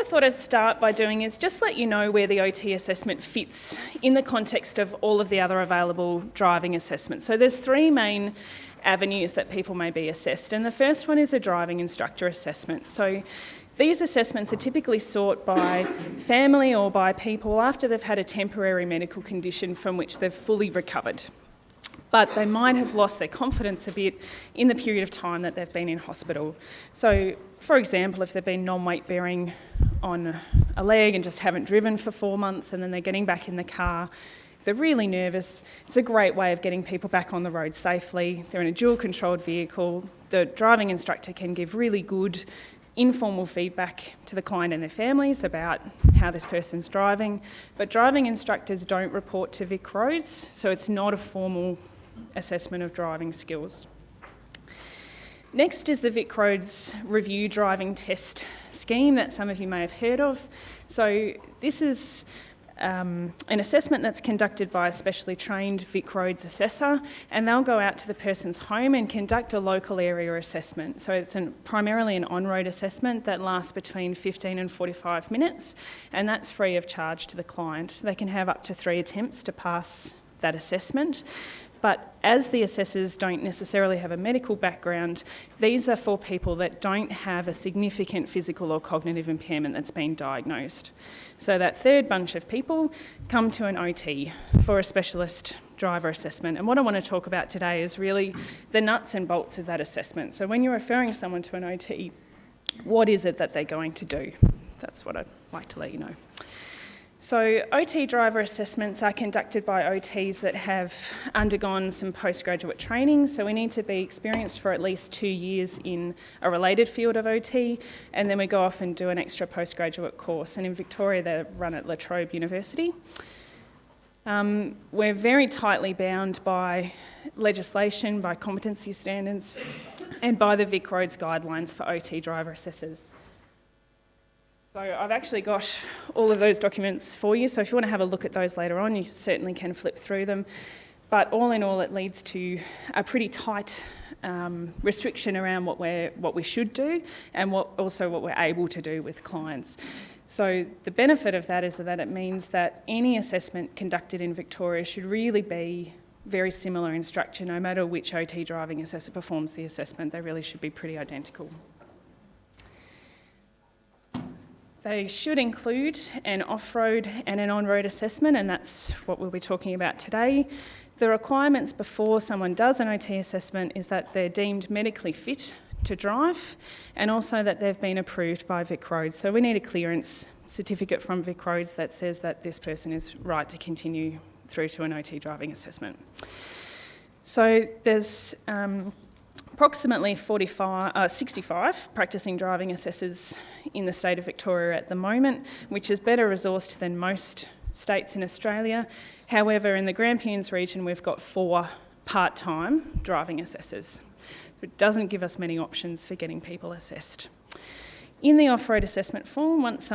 I thought I'd start by doing is just let you know where the OT assessment fits in the context of all of the other available driving assessments. So there's three main avenues that people may be assessed, and the first one is a driving instructor assessment. So these assessments are typically sought by family or by people after they've had a temporary medical condition from which they've fully recovered, but they might have lost their confidence a bit in the period of time that they've been in hospital. So, for example, if they've been non-weight bearing on a leg and just haven't driven for 4 months and then they're getting back in the car, if they're really nervous, it's a great way of getting people back on the road safely. They're in a dual-controlled vehicle. The driving instructor can give really good informal feedback to the client and their families about how this person's driving, but driving instructors don't report to VicRoads, so it's not a formal assessment of driving skills. Next is the VicRoads Review Driving Test scheme that some of you may have heard of. So this is an assessment that's conducted by a specially trained VicRoads assessor, and they'll go out to the person's home and conduct a local area assessment. So it's primarily an on-road assessment that lasts between 15 and 45 minutes, and that's free of charge to the client. They can have up to 3 attempts to pass that assessment. But as the assessors don't necessarily have a medical background, these are for people that don't have a significant physical or cognitive impairment that's been diagnosed. So that third bunch of people come to an OT for a specialist driver assessment. And what I want to talk about today is really the nuts and bolts of that assessment. So when you're referring someone to an OT, what is it that they're going to do? That's what I'd like to let you know. So OT driver assessments are conducted by OTs that have undergone some postgraduate training. So we need to be experienced for at least 2 years in a related field of OT, and then we go off and do an extra postgraduate course. And in Victoria, they're run at La Trobe University. We're very tightly bound by legislation, by competency standards, and by the VicRoads guidelines for OT driver assessors. So I've actually got all of those documents for you, so if you want to have a look at those later on, you certainly can flip through them. But all in all, it leads to a pretty tight restriction around what we should do and what we're able to do with clients. So the benefit of that is that it means that any assessment conducted in Victoria should really be very similar in structure, no matter which OT driving assessor performs the assessment. They really should be pretty identical. They should include an off-road and an on-road assessment, and that's what we'll be talking about today. The requirements before someone does an OT assessment is that they're deemed medically fit to drive, and also that they've been approved by VicRoads. So we need a clearance certificate from VicRoads that says that this person is right to continue through to an OT driving assessment. So there's approximately 65 practising driving assessors in the state of Victoria at the moment, which is better resourced than most states in Australia. However, in the Grampians region, we've got 4 part-time driving assessors. It doesn't give us many options for getting people assessed. In the off-road assessment form, once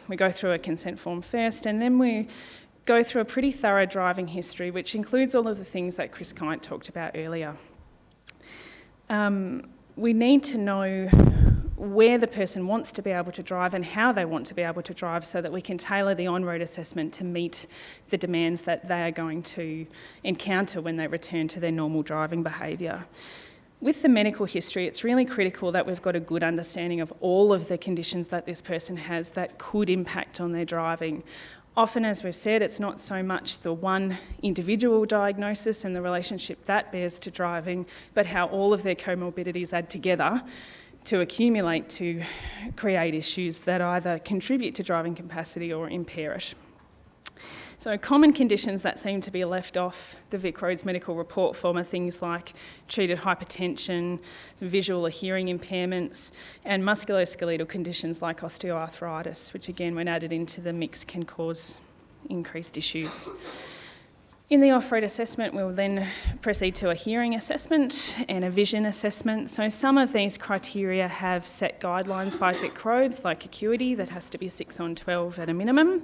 we go through a consent form first, and then we go through a pretty thorough driving history, which includes all of the things that Chris Kint talked about earlier. We need to know where the person wants to be able to drive and how they want to be able to drive so that we can tailor the on-road assessment to meet the demands that they are going to encounter when they return to their normal driving behaviour. With the medical history, it's really critical that we've got a good understanding of all of the conditions that this person has that could impact on their driving. Often, as we've said, it's not so much the one individual diagnosis and the relationship that bears to driving, but how all of their comorbidities add together to accumulate to create issues that either contribute to driving capacity or impair it. So common conditions that seem to be left off the VicRoads medical report form are things like treated hypertension, some visual or hearing impairments, and musculoskeletal conditions like osteoarthritis, which again, when added into the mix, can cause increased issues. In the off-road assessment, we'll then proceed to a hearing assessment and a vision assessment. So some of these criteria have set guidelines by VicRoads, like acuity, that has to be 6 on 12 at a minimum.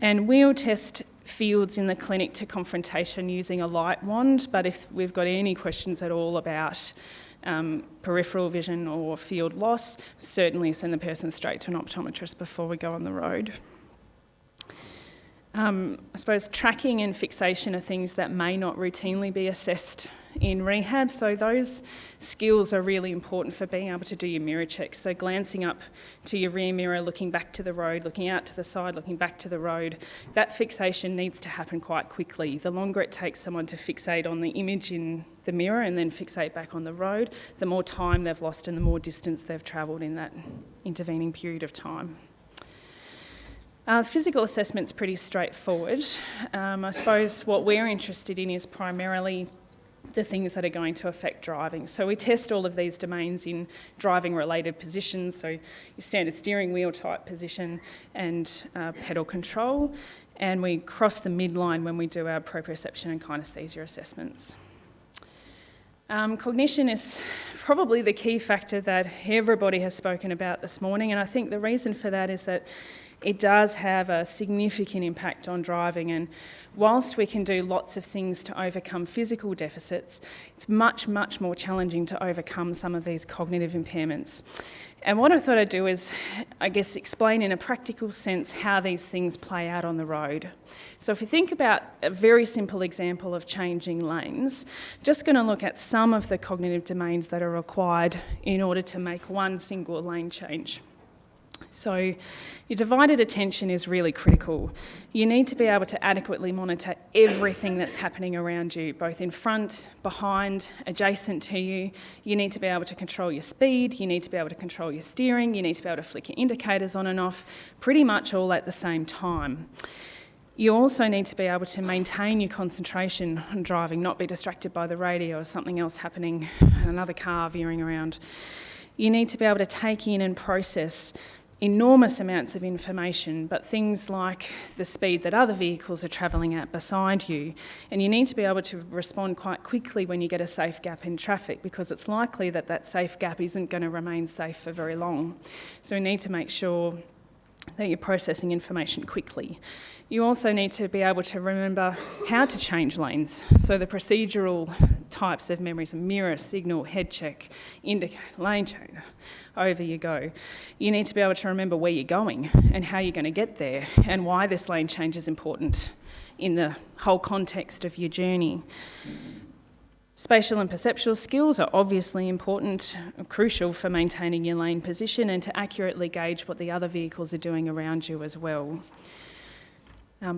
And we'll test fields in the clinic to confrontation using a light wand, but if we've got any questions at all about peripheral vision or field loss, certainly send the person straight to an optometrist before we go on the road. I suppose tracking and fixation are things that may not routinely be assessed in rehab, so those skills are really important for being able to do your mirror checks. So glancing up to your rear mirror, looking back to the road, looking out to the side, looking back to the road, that fixation needs to happen quite quickly. The longer it takes someone to fixate on the image in the mirror and then fixate back on the road, the more time they've lost and the more distance they've travelled in that intervening period of time. Physical assessment's pretty straightforward. I suppose what we're interested in is primarily the things that are going to affect driving. So we test all of these domains in driving-related positions, so your standard steering wheel type position and pedal control, and we cross the midline when we do our proprioception and kinesthesia assessments. Cognition is probably the key factor that everybody has spoken about this morning, and I think the reason for that is that it does have a significant impact on driving, and whilst we can do lots of things to overcome physical deficits, it's much, much more challenging to overcome some of these cognitive impairments. And what I thought I'd do is, I guess, explain in a practical sense how these things play out on the road. So if you think about a very simple example of changing lanes, just going to look at some of the cognitive domains that are required in order to make one single lane change. So your divided attention is really critical. You need to be able to adequately monitor everything that's happening around you, both in front, behind, adjacent to you. You need to be able to control your speed, you need to be able to control your steering, you need to be able to flick your indicators on and off, pretty much all at the same time. You also need to be able to maintain your concentration on driving, not be distracted by the radio or something else happening, another car veering around. You need to be able to take in and process enormous amounts of information, but things like the speed that other vehicles are travelling at beside you. And you need to be able to respond quite quickly when you get a safe gap in traffic, because it's likely that that safe gap isn't going to remain safe for very long. So we need to make sure that you're processing information quickly. You also need to be able to remember how to change lanes. So the procedural types of memories, mirror, signal, head check, indicator, lane change, over you go. You need to be able to remember where you're going and how you're going to get there and why this lane change is important in the whole context of your journey. Spatial and perceptual skills are obviously important, crucial for maintaining your lane position and to accurately gauge what the other vehicles are doing around you as well.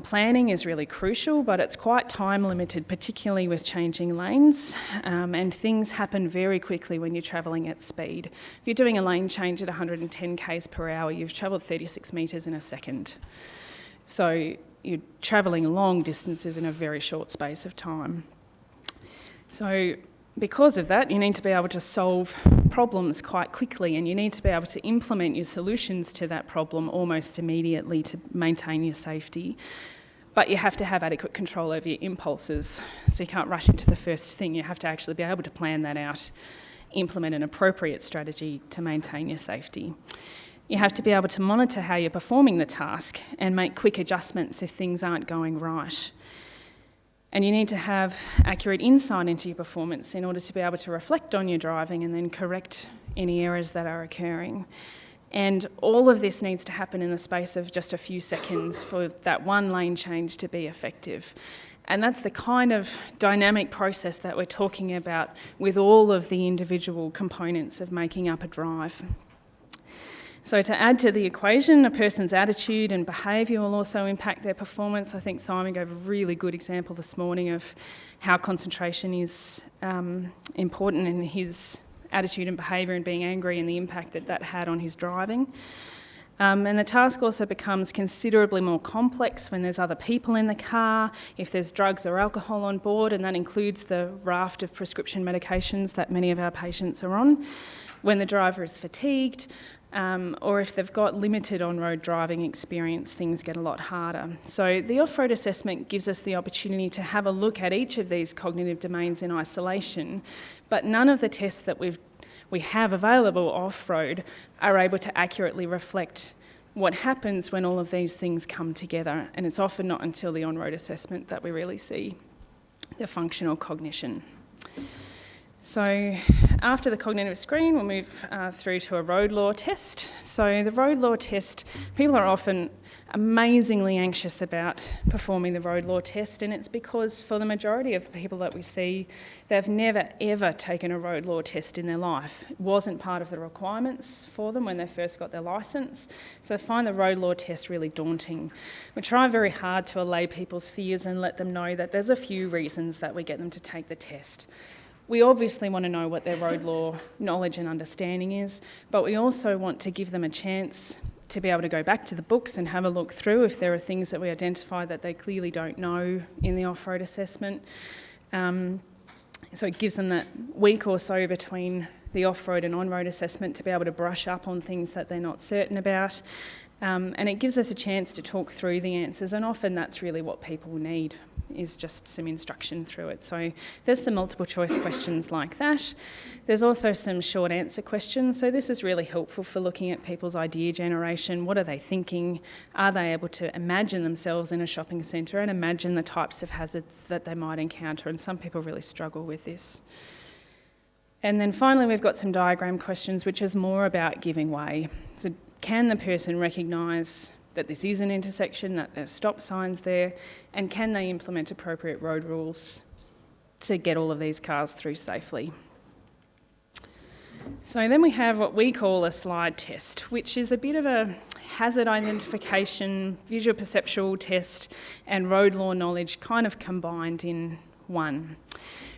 Planning is really crucial, but it's quite time limited, particularly with changing lanes, and things happen very quickly when you're travelling at speed. If you're doing a lane change at 110 k's per hour, you've travelled 36 metres in a second. So you're travelling long distances in a very short space of time. So because of that, you need to be able to solve problems quite quickly, and you need to be able to implement your solutions to that problem almost immediately to maintain your safety. But you have to have adequate control over your impulses, so you can't rush into the first thing. You have to actually be able to plan that out, implement an appropriate strategy to maintain your safety. You have to be able to monitor how you're performing the task and make quick adjustments if things aren't going right. And you need to have accurate insight into your performance in order to be able to reflect on your driving and then correct any errors that are occurring. And all of this needs to happen in the space of just a few seconds for that one lane change to be effective. And that's the kind of dynamic process that we're talking about with all of the individual components of making up a drive. So to add to the equation, a person's attitude and behaviour will also impact their performance. I think Simon gave a really good example this morning of how concentration is important in his attitude and behaviour and being angry and the impact that that had on his driving. And the task also becomes considerably more complex when there's other people in the car, if there's drugs or alcohol on board, and that includes the raft of prescription medications that many of our patients are on, when the driver is fatigued, or if they've got limited on-road driving experience, things get a lot harder. So the off-road assessment gives us the opportunity to have a look at each of these cognitive domains in isolation, but none of the tests that we have available off-road are able to accurately reflect what happens when all of these things come together, and it's often not until the on-road assessment that we really see the functional cognition. So after the cognitive screen, we'll move through to a road law test. So the road law test, people are often amazingly anxious about performing the road law test, and it's because for the majority of the people that we see, they've never ever taken a road law test in their life. It wasn't part of the requirements for them when they first got their licence, so they find the road law test really daunting. We try very hard to allay people's fears and let them know that there's a few reasons that we get them to take the test. We obviously want to know what their road law knowledge and understanding is, but we also want to give them a chance to be able to go back to the books and have a look through if there are things that we identify that they clearly don't know in the off-road assessment. So it gives them that week or so between the off-road and on-road assessment to be able to brush up on things that they're not certain about. And it gives us a chance to talk through the answers, and often that's really what people need, is just some instruction through it. So there's some multiple choice questions like that. There's also some short answer questions. So this is really helpful for looking at people's idea generation. What are they thinking? Are they able to imagine themselves in a shopping centre and imagine the types of hazards that they might encounter? And some people really struggle with this. And then finally, we've got some diagram questions, which is more about giving way. So can the person recognise that this is an intersection, that there's stop signs there, and can they implement appropriate road rules to get all of these cars through safely? So then we have what we call a slide test, which is a bit of a hazard identification, visual perceptual test, and road law knowledge kind of combined in one.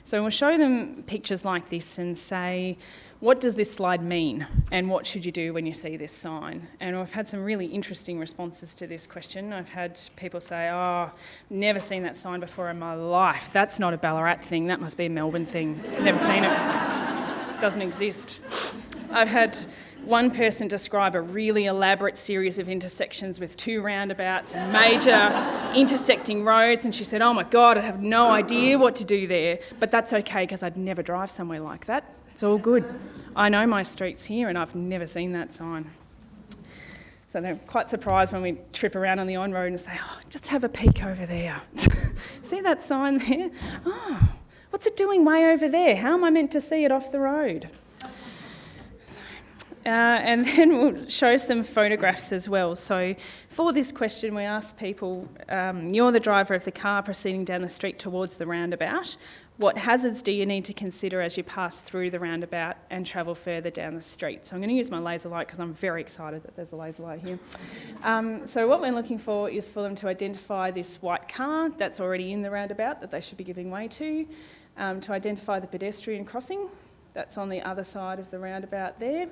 So we'll show them pictures like this and say, what does this slide mean? And what should you do when you see this sign? And I've had some really interesting responses to this question. I've had people say, oh, never seen that sign before in my life. That's not a Ballarat thing, that must be a Melbourne thing. Never seen it. Doesn't exist. I've had one person describe a really elaborate series of intersections with 2 roundabouts and major intersecting roads, and she said, oh my God, I have no idea what to do there, but that's okay because I'd never drive somewhere like that. It's all good. I know my streets here and I've never seen that sign. So they're quite surprised when we trip around on the on-road and say, oh, just have a peek over there. See that sign there? Oh, what's it doing way over there? How am I meant to see it off the road? And then we'll show some photographs as well. So for this question, we asked people, you're the driver of the car proceeding down the street towards the roundabout. What hazards do you need to consider as you pass through the roundabout and travel further down the street? So I'm going to use my laser light because I'm very excited that there's a laser light here. So what we're looking for is for them to identify this white car that's already in the roundabout that they should be giving way to identify the pedestrian crossing that's on the other side of the roundabout there,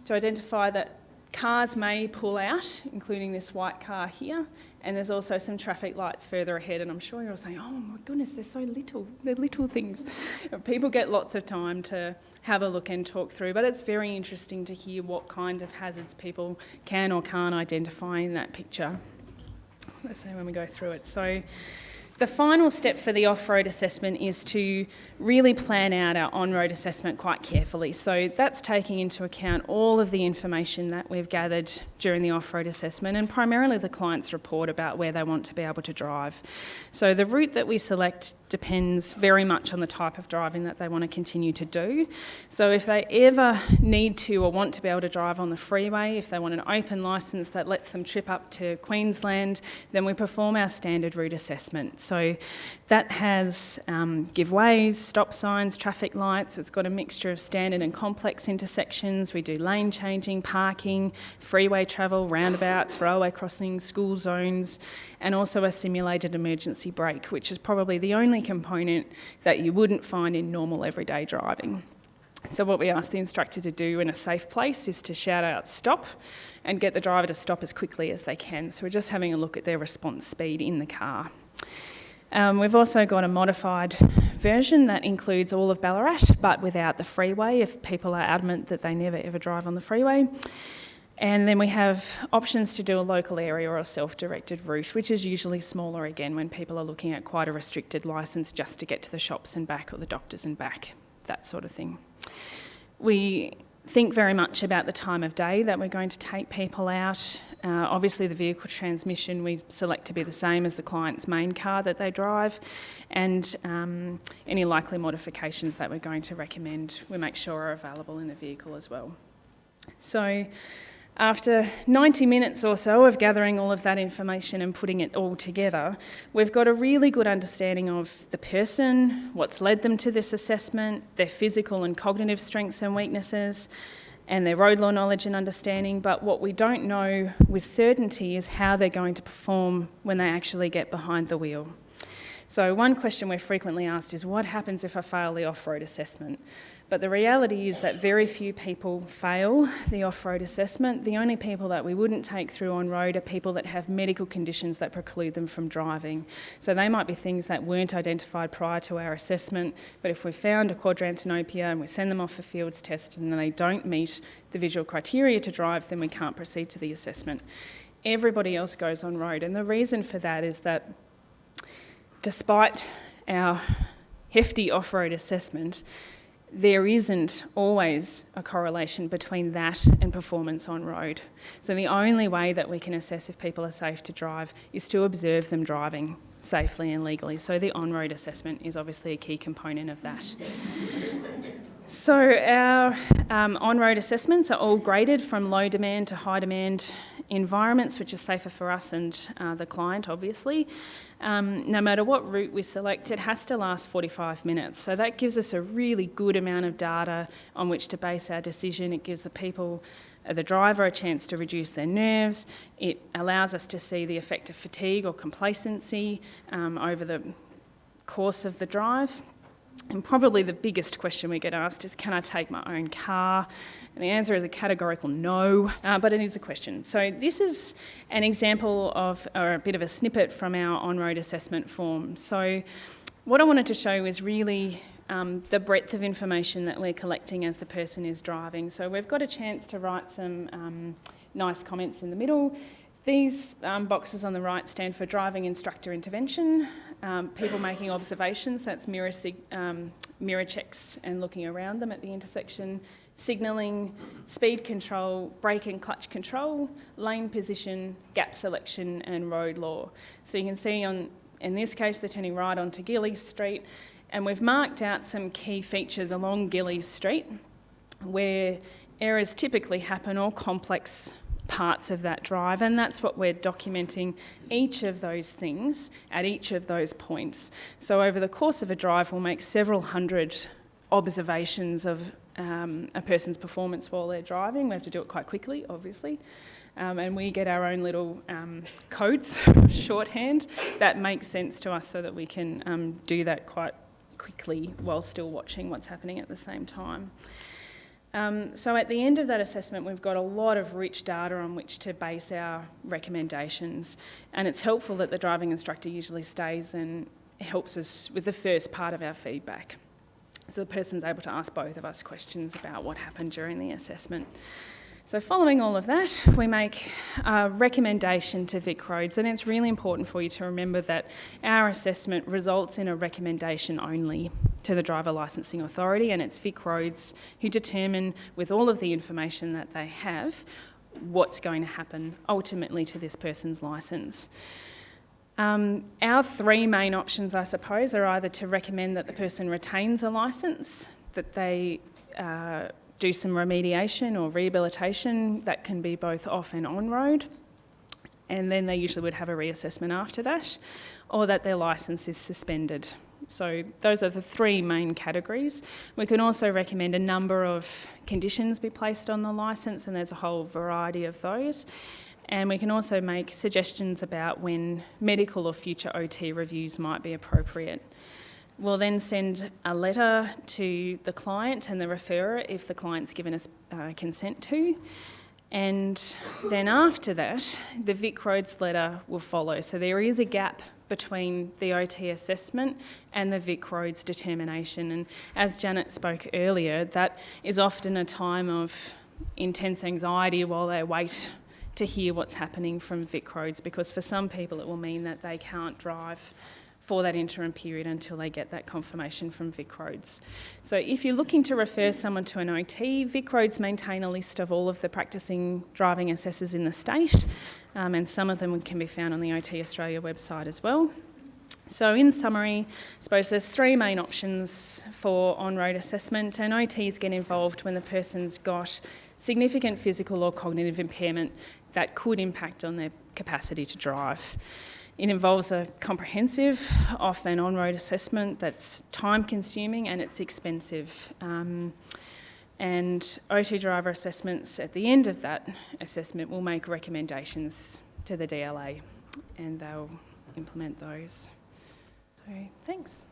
to identify that cars may pull out, including this white car here, and there's also some traffic lights further ahead, and I'm sure you're all saying, oh my goodness, they're so little, they're little things. People get lots of time to have a look and talk through, but it's very interesting to hear what kind of hazards people can or can't identify in that picture. Let's say when we go through it. So the final step for the off-road assessment is to really plan out our on-road assessment quite carefully. So that's taking into account all of the information that we've gathered during the off-road assessment and primarily the client's report about where they want to be able to drive. So the route that we select depends very much on the type of driving that they want to continue to do. So if they ever need to or want to be able to drive on the freeway, if they want an open licence that lets them trip up to Queensland, then we perform our standard route assessment. So that has giveways, stop signs, traffic lights. It's got a mixture of standard and complex intersections. We do lane changing, parking, freeway travel, roundabouts, railway crossings, school zones, and also a simulated emergency brake, which is probably the only component that you wouldn't find in normal everyday driving. So what we ask the instructor to do in a safe place is to shout out stop and get the driver to stop as quickly as they can. So we're just having a look at their response speed in the car. We've also got a modified version that includes all of Ballarat, but without the freeway, if people are adamant that they never ever drive on the freeway. And then we have options to do a local area or a self-directed route, which is usually smaller again when people are looking at quite a restricted licence just to get to the shops and back or the doctors and back, that sort of thing. We think very much about the time of day that we're going to take people out. Obviously the vehicle transmission we select to be the same as the client's main car that they drive, and any likely modifications that we're going to recommend we make sure are available in the vehicle as well. So after 90 minutes or so of gathering all of that information and putting it all together, we've got a really good understanding of the person, what's led them to this assessment, their physical and cognitive strengths and weaknesses, and their road law knowledge and understanding. But what we don't know with certainty is how they're going to perform when they actually get behind the wheel. So one question we're frequently asked is, what happens if I fail the off-road assessment? But the reality is that very few people fail the off-road assessment. The only people that we wouldn't take through on-road are people that have medical conditions that preclude them from driving. So they might be things that weren't identified prior to our assessment, but if we found a quadrantanopia and we send them off for fields test and they don't meet the visual criteria to drive, then we can't proceed to the assessment. Everybody else goes on-road, and the reason for that is that despite our hefty off-road assessment, there isn't always a correlation between that and performance on road. So the only way that we can assess if people are safe to drive is to observe them driving safely and legally. So the on-road assessment is obviously a key component of that. So our on-road assessments are all graded from low demand to high demand environments, which is safer for us and the client, obviously. No matter what route we select, it has to last 45 minutes. So that gives us a really good amount of data on which to base our decision. It gives the driver a chance to reduce their nerves. It allows us to see the effect of fatigue or complacency over the course of the drive. And probably the biggest question we get asked is, can I take my own car? And the answer is a categorical no, but it is a question. So this is an example of, or a bit of a snippet from our on-road assessment form. So what I wanted to show is really the breadth of information that we're collecting as the person is driving. So we've got a chance to write some nice comments in the middle. These boxes on the right stand for driving instructor intervention, people making observations, that's mirror checks and looking around them at the intersection, signalling, speed control, brake and clutch control, lane position, gap selection and road law. So you can see in this case they're turning right onto Gillies Street, and we've marked out some key features along Gillies Street where errors typically happen or complex parts of that drive, and that's what we're documenting, each of those things at each of those points. So over the course of a drive we'll make several hundred observations of a person's performance while they're driving. We have to do it quite quickly, obviously, and we get our own little codes, shorthand, that makes sense to us so that we can do that quite quickly while still watching what's happening at the same time. So at the end of that assessment, we've got a lot of rich data on which to base our recommendations, and it's helpful that the driving instructor usually stays and helps us with the first part of our feedback. So the person's able to ask both of us questions about what happened during the assessment. So following all of that, we make a recommendation to VicRoads, and it's really important for you to remember that our assessment results in a recommendation only to the Driver Licensing Authority, and it's VicRoads who determine, with all of the information that they have, what's going to happen ultimately to this person's licence. Our three main options, I suppose, are either to recommend that the person retains a licence, that they do some remediation or rehabilitation that can be both off and on road, and then they usually would have a reassessment after that, or that their licence is suspended. So those are the three main categories. We can also recommend a number of conditions be placed on the licence, and there's a whole variety of those. And we can also make suggestions about when medical or future OT reviews might be appropriate. We'll then send a letter to the client and the referrer if the client's given us consent to. And then after that, the VicRoads letter will follow. So there is a gap between the OT assessment and the VicRoads determination. And as Janet spoke earlier, that is often a time of intense anxiety while they wait to hear what's happening from VicRoads, because for some people it will mean that they can't drive for that interim period until they get that confirmation from VicRoads. So if you're looking to refer someone to an OT, VicRoads maintain a list of all of the practising driving assessors in the state, and some of them can be found on the OT Australia website as well. So in summary, I suppose there's three main options for on-road assessment, and OTs get involved when the person's got significant physical or cognitive impairment that could impact on their capacity to drive. It involves a comprehensive off and on-road assessment that's time-consuming and it's expensive. And OT driver assessments at the end of that assessment will make recommendations to the DLA and they'll implement those. So, thanks.